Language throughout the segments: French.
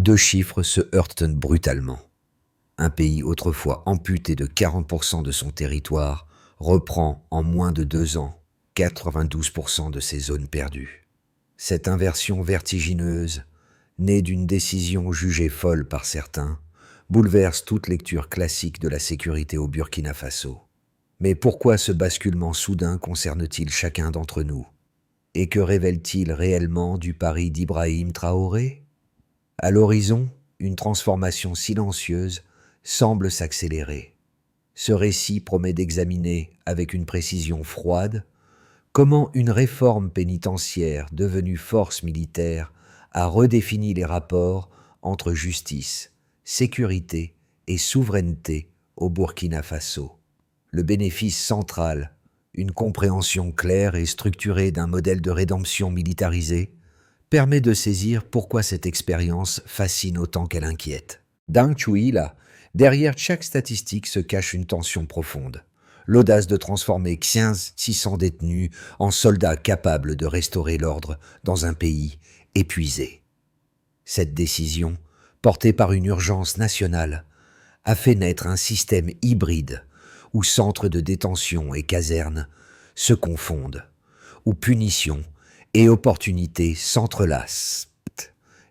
Deux chiffres se heurtent brutalement. Un pays autrefois amputé de 40% de son territoire reprend en moins de 2 ans 92% de ses zones perdues. Cette inversion vertigineuse, née d'une décision jugée folle par certains, bouleverse toute lecture classique de la sécurité au Burkina Faso. Mais pourquoi ce basculement soudain concerne-t-il chacun d'entre nous? Et que révèle-t-il réellement du Paris d'Ibrahim Traoré? À l'horizon, une transformation silencieuse semble s'accélérer. Ce récit promet d'examiner, avec une précision froide, comment une réforme pénitentiaire devenue force militaire a redéfini les rapports entre justice, sécurité et souveraineté au Burkina Faso. Le bénéfice central, une compréhension claire et structurée d'un modèle de rédemption militarisé, permet de saisir pourquoi cette expérience fascine autant qu'elle inquiète. Dang Chuila, derrière chaque statistique se cache une tension profonde. L'audace de transformer 600 détenus en soldats capables de restaurer l'ordre dans un pays épuisé. Cette décision, portée par une urgence nationale, a fait naître un système hybride où centres de détention et casernes se confondent, où punition et opportunités s'entrelacent,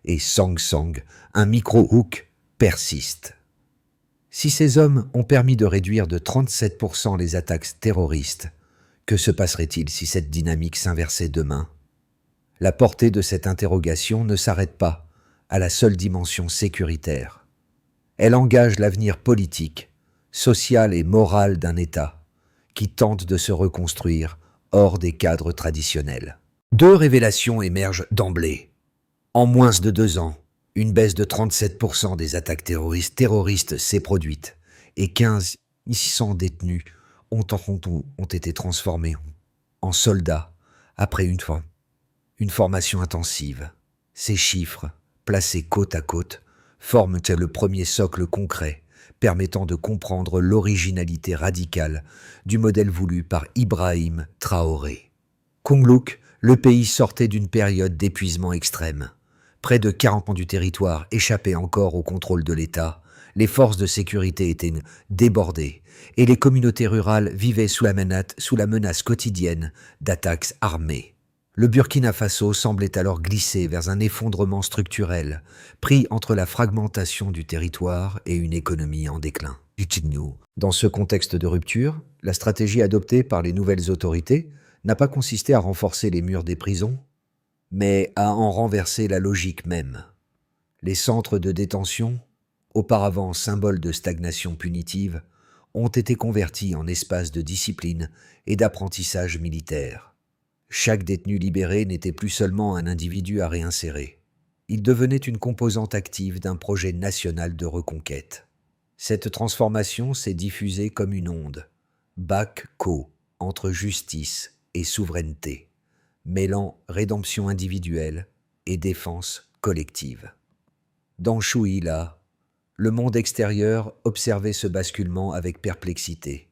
et Sang Sang, un micro-hook, persiste. Si ces hommes ont permis de réduire de 37% les attaques terroristes, que se passerait-il si cette dynamique s'inversait demain? La portée de cette interrogation ne s'arrête pas à la seule dimension sécuritaire. Elle engage l'avenir politique, social et moral d'un État qui tente de se reconstruire hors des cadres traditionnels. Deux révélations émergent d'emblée. En moins de 2 ans, une baisse de 37% des attaques terroristes s'est produite et 600 détenus ont été transformés en soldats après une formation intensive. Ces chiffres, placés côte à côte, forment le premier socle concret permettant de comprendre l'originalité radicale du modèle voulu par Ibrahim Traoré. Kongluk, le pays sortait d'une période d'épuisement extrême. Près de 40% du territoire échappait encore au contrôle de l'État, les forces de sécurité étaient débordées et les communautés rurales vivaient sous la menace quotidienne d'attaques armées. Le Burkina Faso semblait alors glisser vers un effondrement structurel, pris entre la fragmentation du territoire et une économie en déclin. Dans ce contexte de rupture, la stratégie adoptée par les nouvelles autorités n'a pas consisté à renforcer les murs des prisons, mais à en renverser la logique même. Les centres de détention, auparavant symboles de stagnation punitive, ont été convertis en espaces de discipline et d'apprentissage militaire. Chaque détenu libéré n'était plus seulement un individu à réinsérer. Il devenait une composante active d'un projet national de reconquête. Cette transformation s'est diffusée comme une onde, bac-co, entre justice et souveraineté, mêlant rédemption individuelle et défense collective. Dans Chouïla, le monde extérieur observait ce basculement avec perplexité.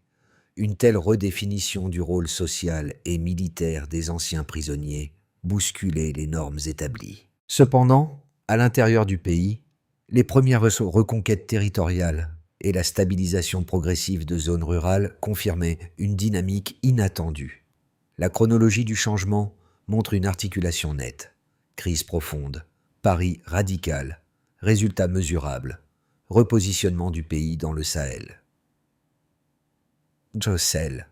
Une telle redéfinition du rôle social et militaire des anciens prisonniers bousculait les normes établies. Cependant, à l'intérieur du pays, les premières reconquêtes territoriales et la stabilisation progressive de zones rurales confirmaient une dynamique inattendue. La chronologie du changement montre une articulation nette. Crise profonde, pari radical, résultat mesurable, repositionnement du pays dans le Sahel. Jossel,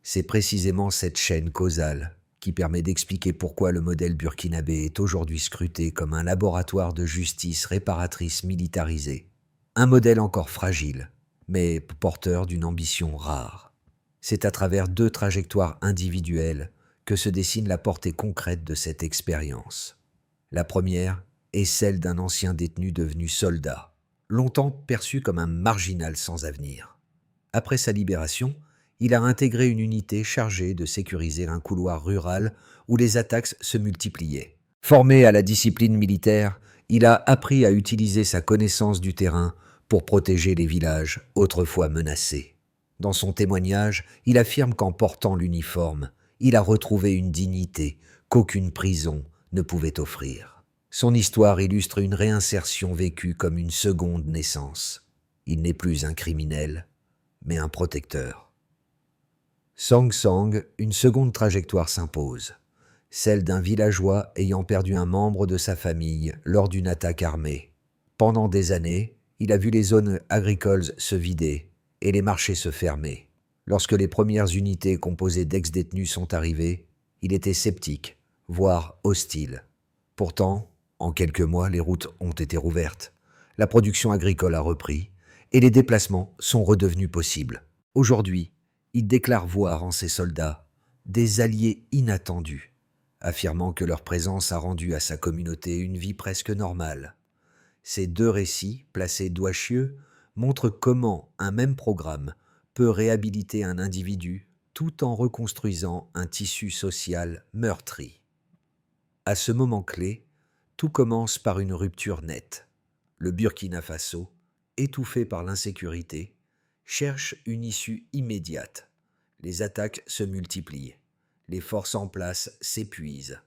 c'est précisément cette chaîne causale qui permet d'expliquer pourquoi le modèle burkinabé est aujourd'hui scruté comme un laboratoire de justice réparatrice militarisée. Un modèle encore fragile, mais porteur d'une ambition rare. C'est à travers 2 trajectoires individuelles que se dessine la portée concrète de cette expérience. La première est celle d'un ancien détenu devenu soldat, longtemps perçu comme un marginal sans avenir. Après sa libération, il a intégré une unité chargée de sécuriser un couloir rural où les attaques se multipliaient. Formé à la discipline militaire, il a appris à utiliser sa connaissance du terrain pour protéger les villages autrefois menacés. Dans son témoignage, il affirme qu'en portant l'uniforme, il a retrouvé une dignité qu'aucune prison ne pouvait offrir. Son histoire illustre une réinsertion vécue comme une seconde naissance. Il n'est plus un criminel, mais un protecteur. Song Sang, une seconde trajectoire s'impose, celle d'un villageois ayant perdu un membre de sa famille lors d'une attaque armée. Pendant des années, il a vu les zones agricoles se vider et les marchés se fermer. Lorsque les premières unités composées d'ex-détenus sont arrivées, il était sceptique, voire hostile. Pourtant, en quelques mois, les routes ont été rouvertes, la production agricole a repris et les déplacements sont redevenus possibles. Aujourd'hui, il déclare voir en ses soldats des alliés inattendus, affirmant que leur présence a rendu à sa communauté une vie presque normale. Ces deux récits, placés doigt-chieux, montrent comment un même programme peut réhabiliter un individu tout en reconstruisant un tissu social meurtri. À ce moment clé, tout commence par une rupture nette. Le Burkina Faso, étouffé par l'insécurité, cherche une issue immédiate. Les attaques se multiplient. Les forces en place s'épuisent.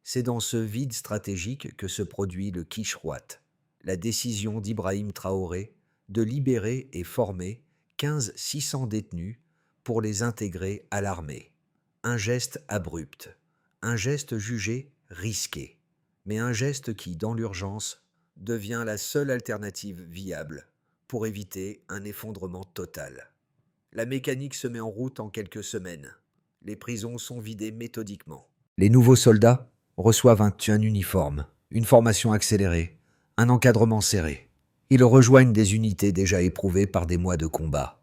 C'est dans ce vide stratégique que se produit le Kichwat, la décision d'Ibrahim Traoré de libérer et former 15 600 détenus pour les intégrer à l'armée. Un geste abrupt, un geste jugé risqué, mais un geste qui, dans l'urgence, devient la seule alternative viable pour éviter un effondrement total. La mécanique se met en route en quelques semaines. Les prisons sont vidées méthodiquement. Les nouveaux soldats reçoivent un uniforme, une formation accélérée, un encadrement serré. Ils rejoignent des unités déjà éprouvées par des mois de combat.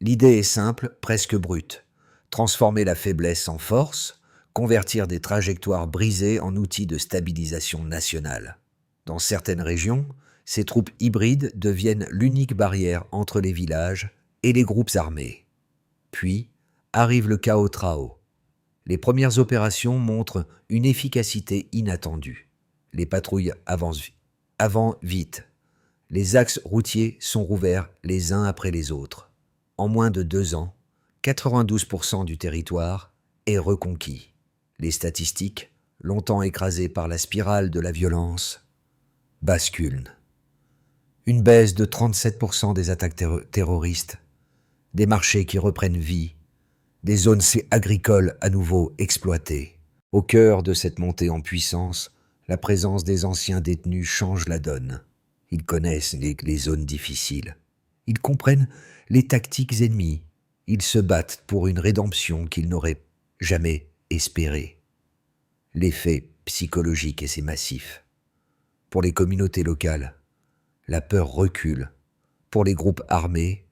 L'idée est simple, presque brute. Transformer la faiblesse en force, convertir des trajectoires brisées en outils de stabilisation nationale. Dans certaines régions, ces troupes hybrides deviennent l'unique barrière entre les villages et les groupes armés. Puis arrive le chaos Trao. Les premières opérations montrent une efficacité inattendue. Les patrouilles avancent vite. Les axes routiers sont rouverts les uns après les autres. En moins de 2 ans, 92% du territoire est reconquis. Les statistiques, longtemps écrasées par la spirale de la violence, basculent. Une baisse de 37% des attaques terroristes, des marchés qui reprennent vie, des zones agricoles à nouveau exploitées. Au cœur de cette montée en puissance, la présence des anciens détenus change la donne. Ils connaissent les zones difficiles. Ils comprennent les tactiques ennemies. Ils se battent pour une rédemption qu'ils n'auraient jamais espérée. L'effet psychologique est massif. Pour les communautés locales, la peur recule. Pour les groupes armés,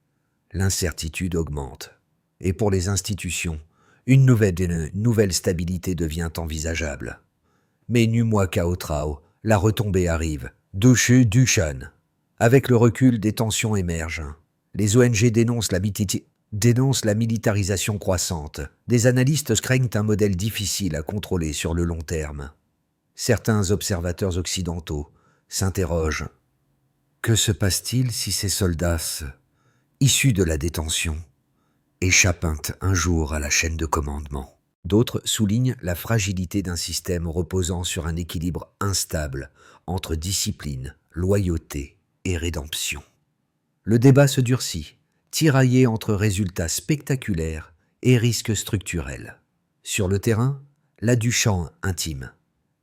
l'incertitude augmente. Et pour les institutions, une nouvelle stabilité devient envisageable. Mais Numwa Kaotrao, la retombée arrive. Dushu Dushan. Avec le recul, des tensions émergent. Les ONG dénoncent la militarisation croissante. Des analystes craignent un modèle difficile à contrôler sur le long terme. Certains observateurs occidentaux s'interrogent. Que se passe-t-il si ces soldats, issus de la détention, échappent un jour à la chaîne de commandement? D'autres soulignent la fragilité d'un système reposant sur un équilibre instable entre discipline, loyauté et rédemption. Le débat se durcit, tiraillé entre résultats spectaculaires et risques structurels. Sur le terrain, la Duchamp intime.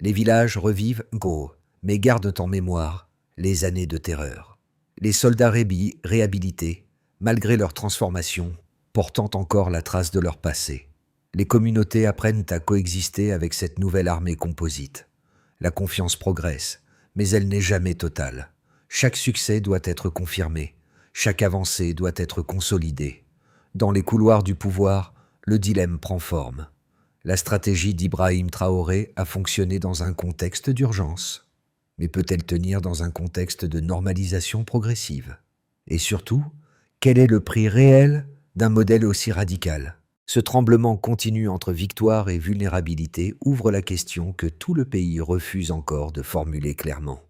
Les villages revivent Go, mais gardent en mémoire les années de terreur. Les soldats réhabilités, malgré leur transformation, portant encore la trace de leur passé. Les communautés apprennent à coexister avec cette nouvelle armée composite. La confiance progresse, mais elle n'est jamais totale. Chaque succès doit être confirmé, chaque avancée doit être consolidée. Dans les couloirs du pouvoir, le dilemme prend forme. La stratégie d'Ibrahim Traoré a fonctionné dans un contexte d'urgence. Mais peut-elle tenir dans un contexte de normalisation progressive? Et surtout, quel est le prix réel d'un modèle aussi radical? Ce tremblement continu entre victoire et vulnérabilité ouvre la question que tout le pays refuse encore de formuler clairement.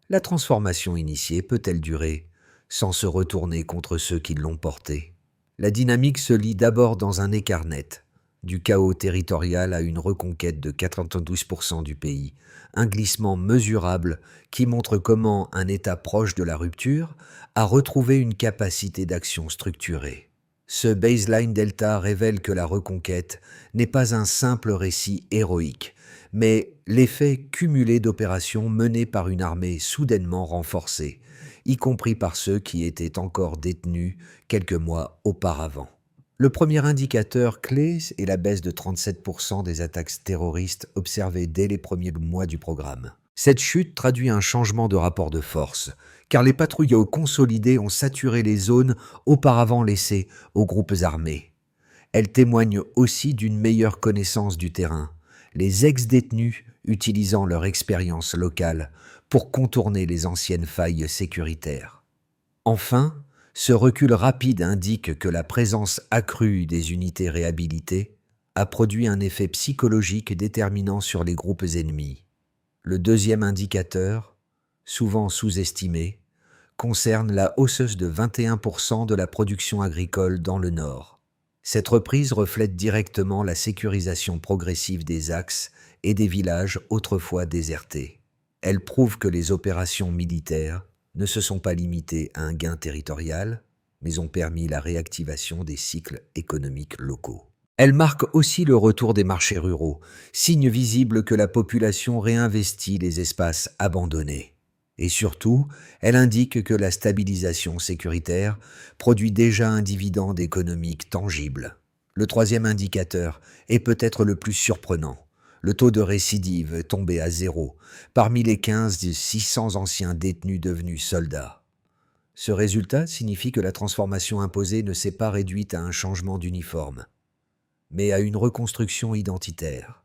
La transformation initiée peut-elle durer sans se retourner contre ceux qui l'ont portée? La dynamique se lit d'abord dans un écart net, du chaos territorial à une reconquête de 92% du pays, un glissement mesurable qui montre comment un État proche de la rupture a retrouvé une capacité d'action structurée. Ce baseline delta révèle que la reconquête n'est pas un simple récit héroïque, mais l'effet cumulé d'opérations menées par une armée soudainement renforcée, y compris par ceux qui étaient encore détenus quelques mois auparavant. Le premier indicateur clé est la baisse de 37% des attaques terroristes observées dès les premiers mois du programme. Cette chute traduit un changement de rapport de force, car les patrouilles consolidées ont saturé les zones auparavant laissées aux groupes armés. Elle témoigne aussi d'une meilleure connaissance du terrain, les ex-détenus utilisant leur expérience locale pour contourner les anciennes failles sécuritaires. Enfin, ce recul rapide indique que la présence accrue des unités réhabilitées a produit un effet psychologique déterminant sur les groupes ennemis. Le deuxième indicateur, souvent sous-estimé, concerne la hausse de 21% de la production agricole dans le Nord. Cette reprise reflète directement la sécurisation progressive des axes et des villages autrefois désertés. Elle prouve que les opérations militaires ne se sont pas limitées à un gain territorial, mais ont permis la réactivation des cycles économiques locaux. Elle marque aussi le retour des marchés ruraux, signe visible que la population réinvestit les espaces abandonnés. Et surtout, elle indique que la stabilisation sécuritaire produit déjà un dividende économique tangible. Le troisième indicateur est peut-être le plus surprenant. Le taux de récidive est tombé à 0 parmi les 600 anciens détenus devenus soldats. Ce résultat signifie que la transformation imposée ne s'est pas réduite à un changement d'uniforme, mais à une reconstruction identitaire.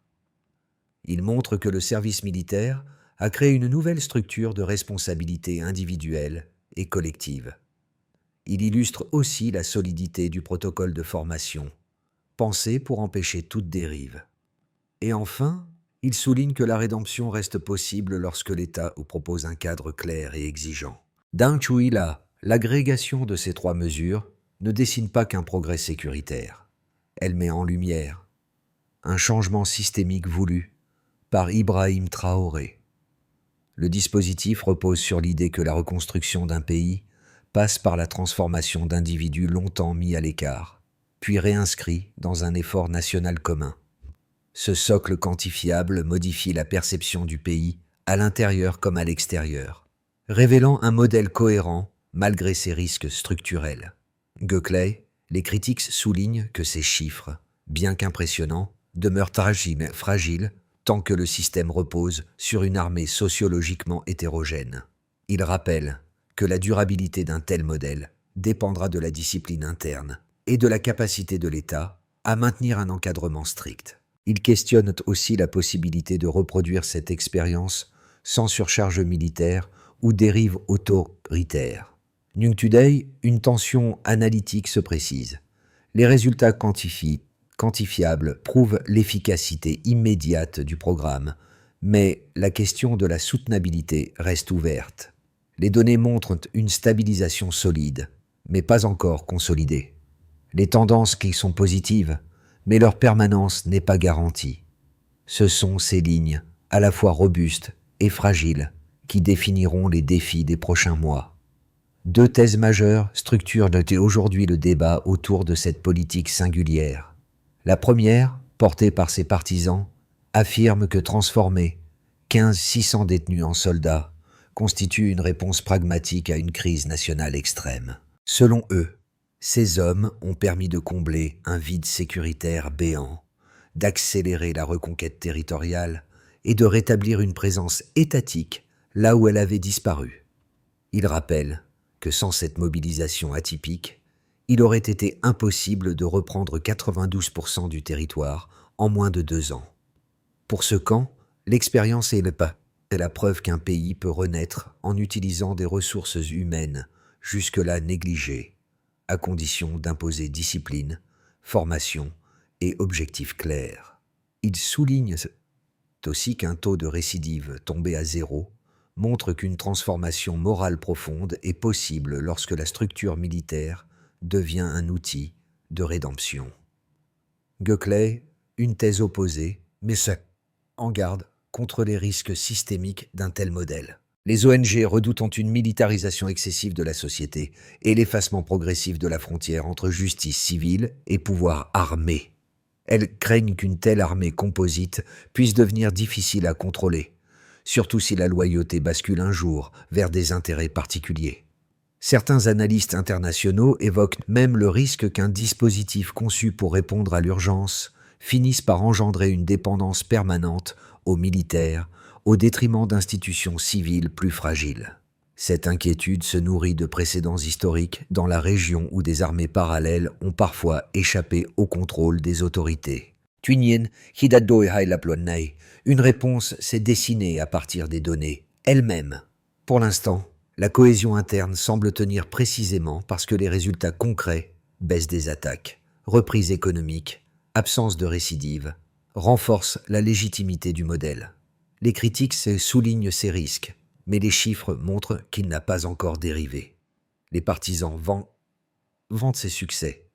Il montre que le service militaire a créé une nouvelle structure de responsabilité individuelle et collective. Il illustre aussi la solidité du protocole de formation, pensé pour empêcher toute dérive. Et enfin, il souligne que la rédemption reste possible lorsque l'État propose un cadre clair et exigeant. Dang Chuila, l'agrégation de ces trois mesures ne dessine pas qu'un progrès sécuritaire. Elle met en lumière un changement systémique voulu par Ibrahim Traoré. Le dispositif repose sur l'idée que la reconstruction d'un pays passe par la transformation d'individus longtemps mis à l'écart, puis réinscrits dans un effort national commun. Ce socle quantifiable modifie la perception du pays à l'intérieur comme à l'extérieur, révélant un modèle cohérent malgré ses risques structurels. Gökley, les critiques soulignent que ces chiffres, bien qu'impressionnants, demeurent fragiles tant que le système repose sur une armée sociologiquement hétérogène. Il rappelle que la durabilité d'un tel modèle dépendra de la discipline interne et de la capacité de l'État à maintenir un encadrement strict. Il questionne aussi la possibilité de reproduire cette expérience sans surcharge militaire ou dérive autoritaire. New Today, une tension analytique se précise. Les résultats quantifiables prouvent l'efficacité immédiate du programme, mais la question de la soutenabilité reste ouverte. Les données montrent une stabilisation solide, mais pas encore consolidée. Les tendances qui sont positives, mais leur permanence n'est pas garantie. Ce sont ces lignes, à la fois robustes et fragiles, qui définiront les défis des prochains mois. Deux thèses majeures structurent aujourd'hui le débat autour de cette politique singulière. La première, portée par ses partisans, affirme que transformer 600 détenus en soldats constitue une réponse pragmatique à une crise nationale extrême. Selon eux, ces hommes ont permis de combler un vide sécuritaire béant, d'accélérer la reconquête territoriale et de rétablir une présence étatique là où elle avait disparu. Ils rappellent que sans cette mobilisation atypique, il aurait été impossible de reprendre 92% du territoire en moins de 2 ans. Pour ce camp, l'expérience est la preuve qu'un pays peut renaître en utilisant des ressources humaines jusque-là négligées, à condition d'imposer discipline, formation et objectifs clairs. Il souligne aussi qu'un taux de récidive tombé à 0 montre qu'une transformation morale profonde est possible lorsque la structure militaire devient un outil de rédemption. Gökley une thèse opposée, mais se en garde contre les risques systémiques d'un tel modèle. Les ONG redoutant une militarisation excessive de la société et l'effacement progressif de la frontière entre justice civile et pouvoir armé. Elles craignent qu'une telle armée composite puisse devenir difficile à contrôler, surtout si la loyauté bascule un jour vers des intérêts particuliers. Certains analystes internationaux évoquent même le risque qu'un dispositif conçu pour répondre à l'urgence finisse par engendrer une dépendance permanente aux militaires, au détriment d'institutions civiles plus fragiles. Cette inquiétude se nourrit de précédents historiques dans la région où des armées parallèles ont parfois échappé au contrôle des autorités. Une réponse s'est dessinée à partir des données elles-mêmes. Pour l'instant, la cohésion interne semble tenir précisément parce que les résultats concrets, baisse des attaques, reprise économique, absence de récidive, renforcent la légitimité du modèle. Les critiques soulignent ces risques, mais les chiffres montrent qu'il n'a pas encore dérivé. Les partisans vantent ses succès,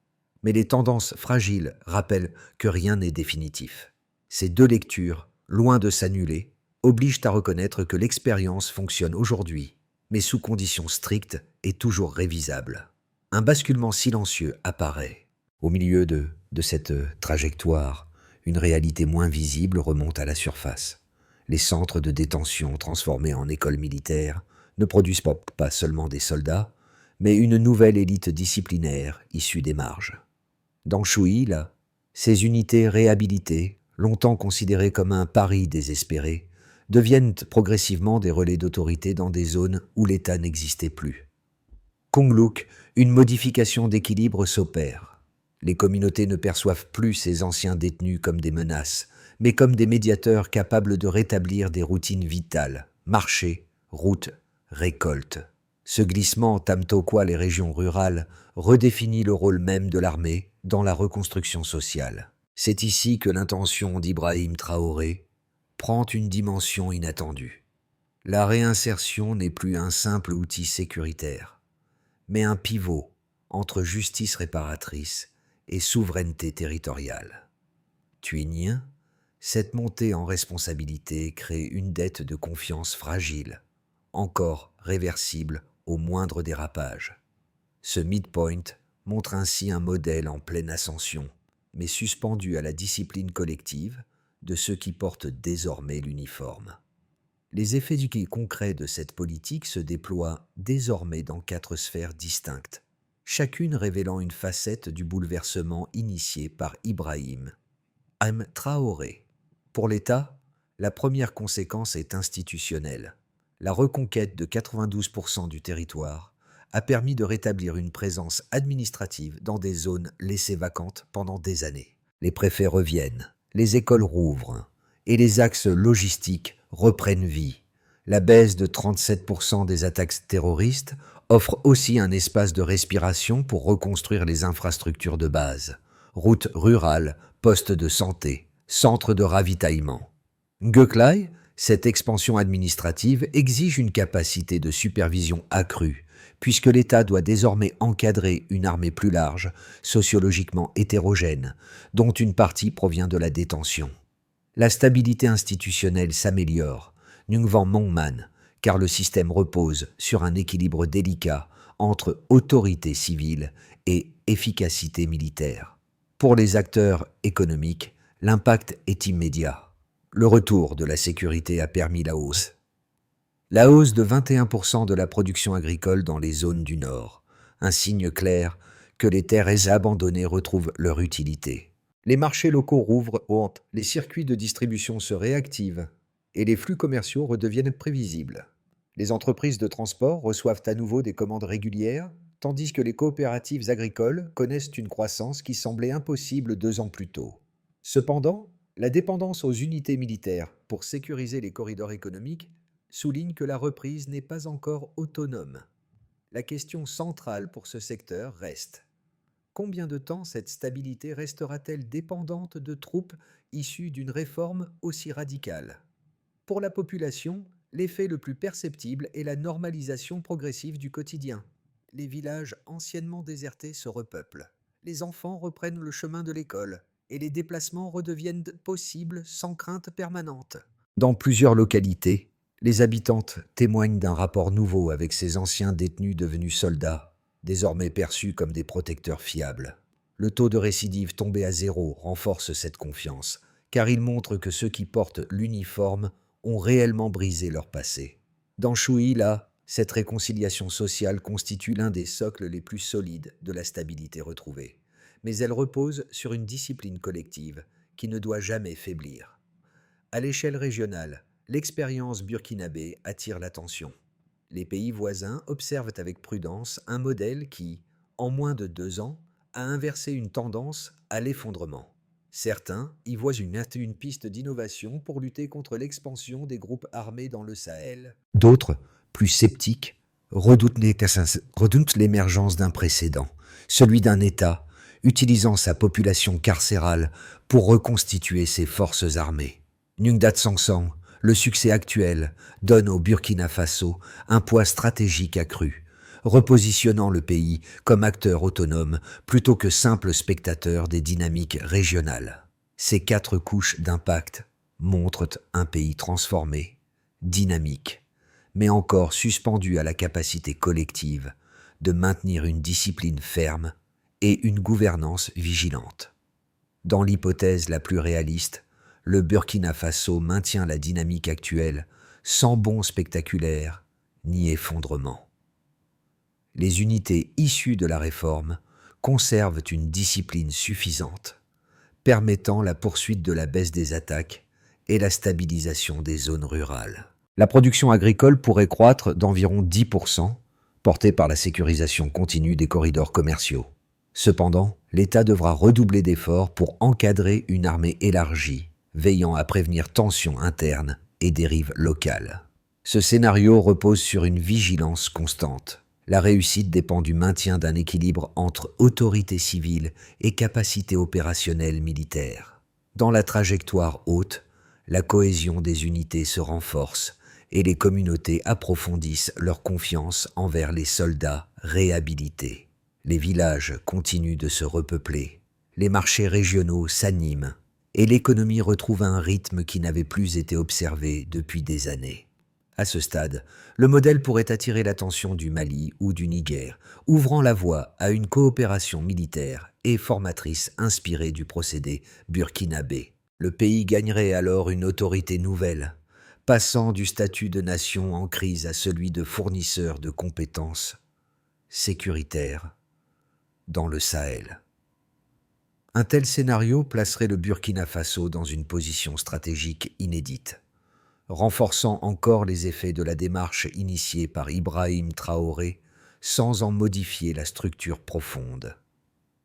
mais les tendances fragiles rappellent que rien n'est définitif. Ces deux lectures, loin de s'annuler, obligent à reconnaître que l'expérience fonctionne aujourd'hui, mais sous conditions strictes et toujours révisables. Un basculement silencieux apparaît. Au milieu de cette trajectoire, une réalité moins visible remonte à la surface. Les centres de détention transformés en écoles militaires ne produisent pas seulement des soldats, mais une nouvelle élite disciplinaire issue des marges. Dans Shui, ces unités réhabilitées, longtemps considérées comme un pari désespéré, deviennent progressivement des relais d'autorité dans des zones où l'État n'existait plus. Kongluk, une modification d'équilibre s'opère. Les communautés ne perçoivent plus ces anciens détenus comme des menaces, mais comme des médiateurs capables de rétablir des routines vitales, marché, route, récolte. Ce glissement tamtoquois les régions rurales redéfinit le rôle même de l'armée dans la reconstruction sociale. C'est ici que l'intention d'Ibrahim Traoré prend une dimension inattendue. La réinsertion n'est plus un simple outil sécuritaire, mais un pivot entre justice réparatrice et souveraineté territoriale. Tuignien, cette montée en responsabilité crée une dette de confiance fragile, encore réversible au moindre dérapage. Ce midpoint montre ainsi un modèle en pleine ascension, mais suspendu à la discipline collective de ceux qui portent désormais l'uniforme. Les effets concrets de cette politique se déploient désormais dans 4 sphères distinctes, chacune révélant une facette du bouleversement initié par Ibrahim Traoré. Pour l'État, la première conséquence est institutionnelle. La reconquête de 92% du territoire a permis de rétablir une présence administrative dans des zones laissées vacantes pendant des années. Les préfets reviennent, les écoles rouvrent et les axes logistiques reprennent vie. La baisse de 37% des attaques terroristes offre aussi un espace de respiration pour reconstruire les infrastructures de base. Routes rurales, postes de santé, centres de ravitaillement. Göklai, cette expansion administrative exige une capacité de supervision accrue, puisque l'État doit désormais encadrer une armée plus large, sociologiquement hétérogène, dont une partie provient de la détention. La stabilité institutionnelle s'améliore, Nyungvan Mongman, car le système repose sur un équilibre délicat entre autorité civile et efficacité militaire. Pour les acteurs économiques, l'impact est immédiat. Le retour de la sécurité a permis la hausse. La hausse de 21% de la production agricole dans les zones du Nord, un signe clair que les terres abandonnées retrouvent leur utilité. Les marchés locaux rouvrent, les circuits de distribution se réactivent et les flux commerciaux redeviennent prévisibles. Les entreprises de transport reçoivent à nouveau des commandes régulières, tandis que les coopératives agricoles connaissent une croissance qui semblait impossible 2 ans plus tôt. Cependant, la dépendance aux unités militaires pour sécuriser les corridors économiques souligne que la reprise n'est pas encore autonome. La question centrale pour ce secteur reste: combien de temps cette stabilité restera-t-elle dépendante de troupes issues d'une réforme aussi radicale? Pour la population, l'effet le plus perceptible est la normalisation progressive du quotidien. Les villages anciennement désertés se repeuplent. Les enfants reprennent le chemin de l'école et les déplacements redeviennent possibles sans crainte permanente. Dans plusieurs localités, les habitantes témoignent d'un rapport nouveau avec ces anciens détenus devenus soldats, désormais perçus comme des protecteurs fiables. Le taux de récidive tombé à zéro renforce cette confiance, car il montre que ceux qui portent l'uniforme ont réellement brisé leur passé. Dans Chouïla, cette réconciliation sociale constitue l'un des socles les plus solides de la stabilité retrouvée. Mais elle repose sur une discipline collective qui ne doit jamais faiblir. À l'échelle régionale, l'expérience burkinabé attire l'attention. Les pays voisins observent avec prudence un modèle qui, en moins de 2 ans, a inversé une tendance à l'effondrement. Certains y voient une piste d'innovation pour lutter contre l'expansion des groupes armés dans le Sahel. D'autres, plus sceptiques, redoutent l'émergence d'un précédent, celui d'un État utilisant sa population carcérale pour reconstituer ses forces armées. Ngdat Sangsang, le succès actuel, donne au Burkina Faso un poids stratégique accru, repositionnant le pays comme acteur autonome plutôt que simple spectateur des dynamiques régionales. Ces 4 couches d'impact montrent un pays transformé, dynamique, mais encore suspendu à la capacité collective de maintenir une discipline ferme et une gouvernance vigilante. Dans l'hypothèse la plus réaliste, le Burkina Faso maintient la dynamique actuelle sans bond spectaculaire ni effondrement. Les unités issues de la réforme conservent une discipline suffisante, permettant la poursuite de la baisse des attaques et la stabilisation des zones rurales. La production agricole pourrait croître d'environ 10%, portée par la sécurisation continue des corridors commerciaux. Cependant, l'État devra redoubler d'efforts pour encadrer une armée élargie, veillant à prévenir tensions internes et dérives locales. Ce scénario repose sur une vigilance constante. La réussite dépend du maintien d'un équilibre entre autorité civile et capacité opérationnelle militaire. Dans la trajectoire haute, la cohésion des unités se renforce et les communautés approfondissent leur confiance envers les soldats réhabilités. Les villages continuent de se repeupler, les marchés régionaux s'animent et l'économie retrouve un rythme qui n'avait plus été observé depuis des années. À ce stade, le modèle pourrait attirer l'attention du Mali ou du Niger, ouvrant la voie à une coopération militaire et formatrice inspirée du procédé burkinabé. Le pays gagnerait alors une autorité nouvelle, passant du statut de nation en crise à celui de fournisseur de compétences sécuritaires dans le Sahel. Un tel scénario placerait le Burkina Faso dans une position stratégique inédite, renforçant encore les effets de la démarche initiée par Ibrahim Traoré sans en modifier la structure profonde.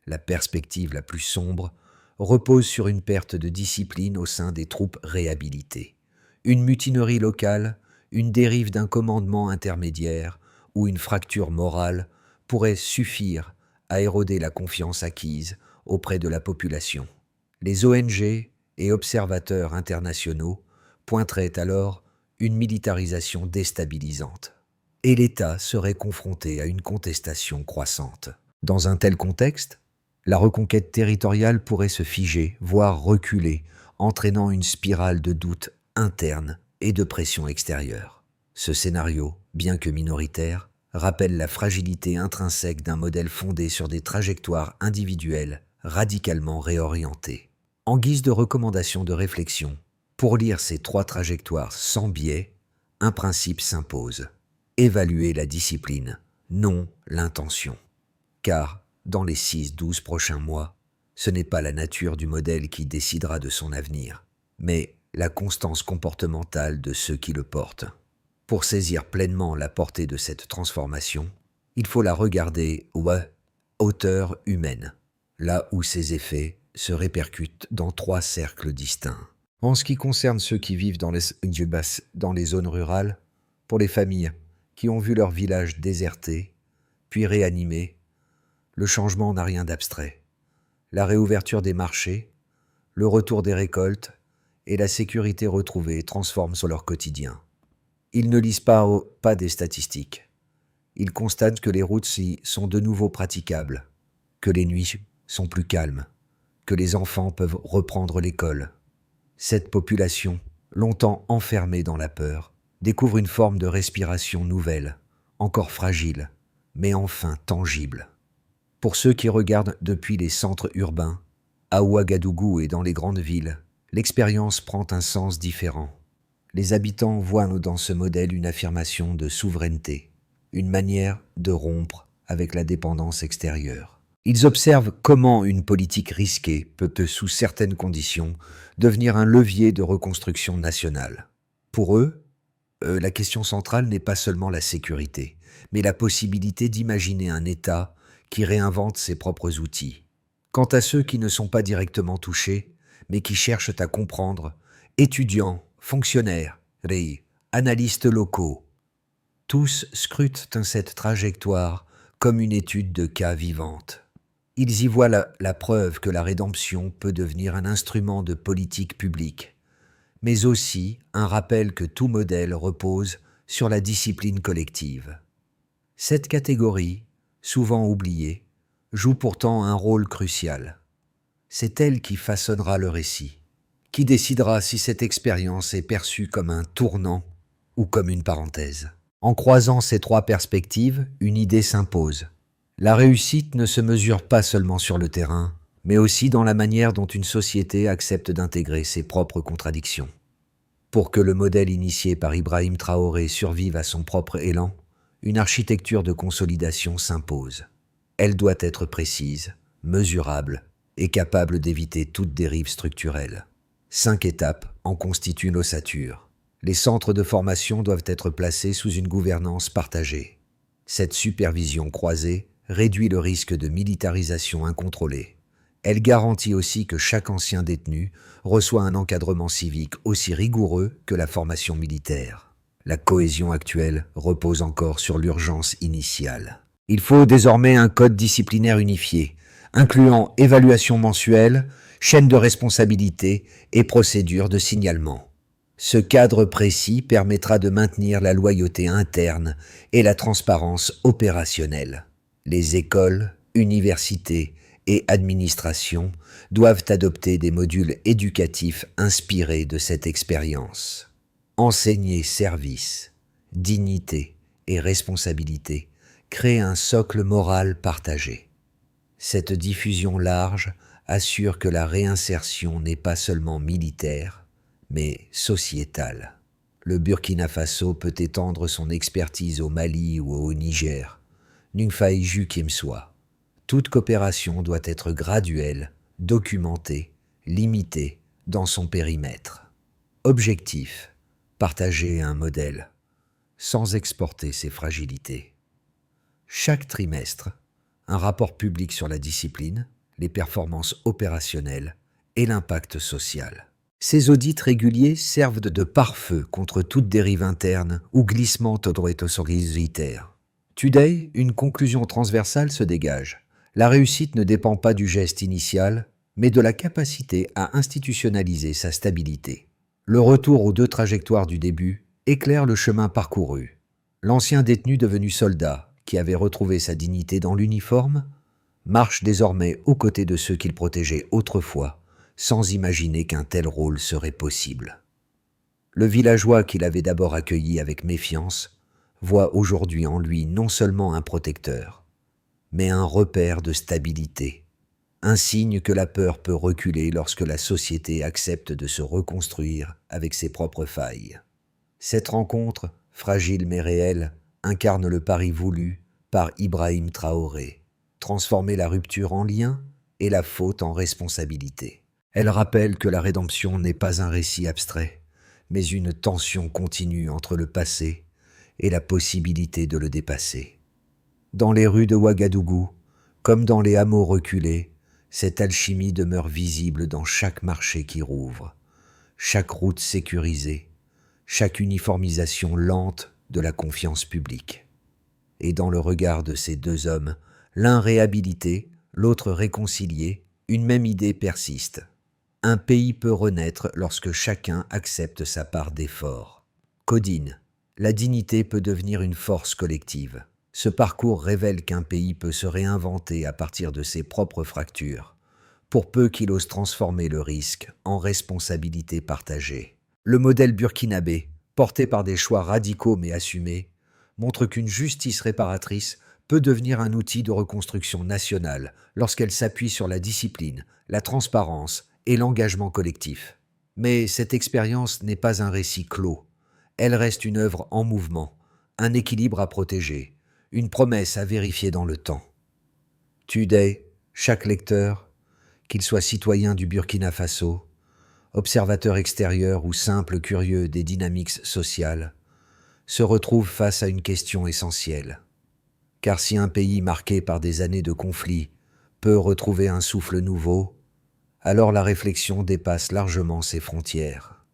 La perspective la plus sombre repose sur une perte de discipline au sein des troupes réhabilitées, une mutinerie locale, une dérive d'un commandement intermédiaire ou une fracture morale pourrait suffire à éroder la confiance acquise auprès de la population. Les ONG et observateurs internationaux pointeraient alors une militarisation déstabilisante, et l'État serait confronté à une contestation croissante. Dans un tel contexte, la reconquête territoriale pourrait se figer, voire reculer, entraînant une spirale de doute interne et de pression extérieure. Ce scénario, bien que minoritaire, rappelle la fragilité intrinsèque d'un modèle fondé sur des trajectoires individuelles radicalement réorientées. En guise de recommandation de réflexion, pour lire ces 3 trajectoires sans biais, un principe s'impose: évaluer la discipline, non l'intention. Car, dans les 6-12 prochains mois, ce n'est pas la nature du modèle qui décidera de son avenir, mais la constance comportementale de ceux qui le portent. Pour saisir pleinement la portée de cette transformation, il faut la regarder à hauteur humaine, là où ses effets se répercutent dans 3 cercles distincts. En ce qui concerne ceux qui vivent dans les zones rurales, pour les familles qui ont vu leur village déserté, puis réanimé, le changement n'a rien d'abstrait. La réouverture des marchés, le retour des récoltes et la sécurité retrouvée transforment sur leur quotidien. Ils ne lisent pas des statistiques. Ils constatent que les routes sont de nouveau praticables, que les nuits sont plus calmes, que les enfants peuvent reprendre l'école. Cette population, longtemps enfermée dans la peur, découvre une forme de respiration nouvelle, encore fragile, mais enfin tangible. Pour ceux qui regardent depuis les centres urbains, à Ouagadougou et dans les grandes villes, l'expérience prend un sens différent. Les habitants voient dans ce modèle une affirmation de souveraineté, une manière de rompre avec la dépendance extérieure. Ils observent comment une politique risquée peut, sous certaines conditions, devenir un levier de reconstruction nationale. Pour eux, la question centrale n'est pas seulement la sécurité, mais la possibilité d'imaginer un État qui réinvente ses propres outils. Quant à ceux qui ne sont pas directement touchés, mais qui cherchent à comprendre, étudiants, fonctionnaires, analystes locaux, tous scrutent cette trajectoire comme une étude de cas vivante. Ils y voient la preuve que la rédemption peut devenir un instrument de politique publique, mais aussi un rappel que tout modèle repose sur la discipline collective. Cette catégorie, souvent oubliée, joue pourtant un rôle crucial. C'est elle qui façonnera le récit, qui décidera si cette expérience est perçue comme un tournant ou comme une parenthèse. En croisant ces trois perspectives, une idée s'impose. La réussite ne se mesure pas seulement sur le terrain, mais aussi dans la manière dont une société accepte d'intégrer ses propres contradictions. Pour que le modèle initié par Ibrahim Traoré survive à son propre élan, une architecture de consolidation s'impose. Elle doit être précise, mesurable et capable d'éviter toute dérive structurelle. 5 étapes en constituent l'ossature. Les centres de formation doivent être placés sous une gouvernance partagée. Cette supervision croisée réduit le risque de militarisation incontrôlée. Elle garantit aussi que chaque ancien détenu reçoit un encadrement civique aussi rigoureux que la formation militaire. La cohésion actuelle repose encore sur l'urgence initiale. Il faut désormais un code disciplinaire unifié, incluant évaluation mensuelle, chaîne de responsabilité et procédure de signalement. Ce cadre précis permettra de maintenir la loyauté interne et la transparence opérationnelle. Les écoles, universités et administrations doivent adopter des modules éducatifs inspirés de cette expérience. Enseigner service, dignité et responsabilité crée un socle moral partagé. Cette diffusion large assure que la réinsertion n'est pas seulement militaire, mais sociétale. Le Burkina Faso peut étendre son expertise au Mali ou au Niger. Nungfaïju Kimswa. Toute coopération doit être graduelle, documentée, limitée dans son périmètre. Objectif: partager un modèle, sans exporter ses fragilités. Chaque trimestre, un rapport public sur la discipline, les performances opérationnelles et l'impact social. Ces audits réguliers servent de pare-feu contre toute dérive interne ou glissement autoritaire. Today, une conclusion transversale se dégage. La réussite ne dépend pas du geste initial, mais de la capacité à institutionnaliser sa stabilité. Le retour aux 2 trajectoires du début éclaire le chemin parcouru. L'ancien détenu devenu soldat, qui avait retrouvé sa dignité dans l'uniforme, marche désormais aux côtés de ceux qu'il protégeait autrefois, sans imaginer qu'un tel rôle serait possible. Le villageois qu'il avait d'abord accueilli avec méfiance voit aujourd'hui en lui non seulement un protecteur, mais un repère de stabilité, un signe que la peur peut reculer lorsque la société accepte de se reconstruire avec ses propres failles. Cette rencontre, fragile mais réelle, incarne le pari voulu par Ibrahim Traoré, transformer la rupture en lien et la faute en responsabilité. Elle rappelle que la rédemption n'est pas un récit abstrait, mais une tension continue entre le passé et la possibilité de le dépasser. Dans les rues de Ouagadougou, comme dans les hameaux reculés, cette alchimie demeure visible dans chaque marché qui rouvre, chaque route sécurisée, chaque uniformisation lente de la confiance publique. Et dans le regard de ces 2 hommes, l'un réhabilité, l'autre réconcilié, une même idée persiste. Un pays peut renaître lorsque chacun accepte sa part d'effort. Codine, la dignité peut devenir une force collective. Ce parcours révèle qu'un pays peut se réinventer à partir de ses propres fractures, pour peu qu'il ose transformer le risque en responsabilité partagée. Le modèle burkinabé, porté par des choix radicaux mais assumés, montre qu'une justice réparatrice peut devenir un outil de reconstruction nationale lorsqu'elle s'appuie sur la discipline, la transparence et l'engagement collectif. Mais cette expérience n'est pas un récit clos. Elle reste une œuvre en mouvement, un équilibre à protéger, une promesse à vérifier dans le temps. Today, chaque lecteur, qu'il soit citoyen du Burkina Faso, observateur extérieur ou simple curieux des dynamiques sociales, se retrouve face à une question essentielle. Car si un pays marqué par des années de conflits peut retrouver un souffle nouveau, alors la réflexion dépasse largement ses frontières.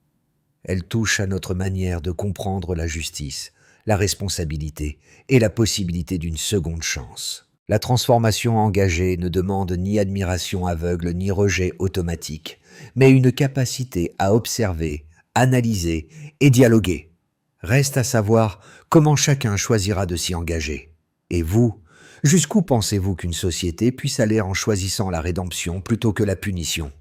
Elle touche à notre manière de comprendre la justice, la responsabilité et la possibilité d'une seconde chance. La transformation engagée ne demande ni admiration aveugle ni rejet automatique, mais une capacité à observer, analyser et dialoguer. Reste à savoir comment chacun choisira de s'y engager. Et vous, jusqu'où pensez-vous qu'une société puisse aller en choisissant la rédemption plutôt que la punition ?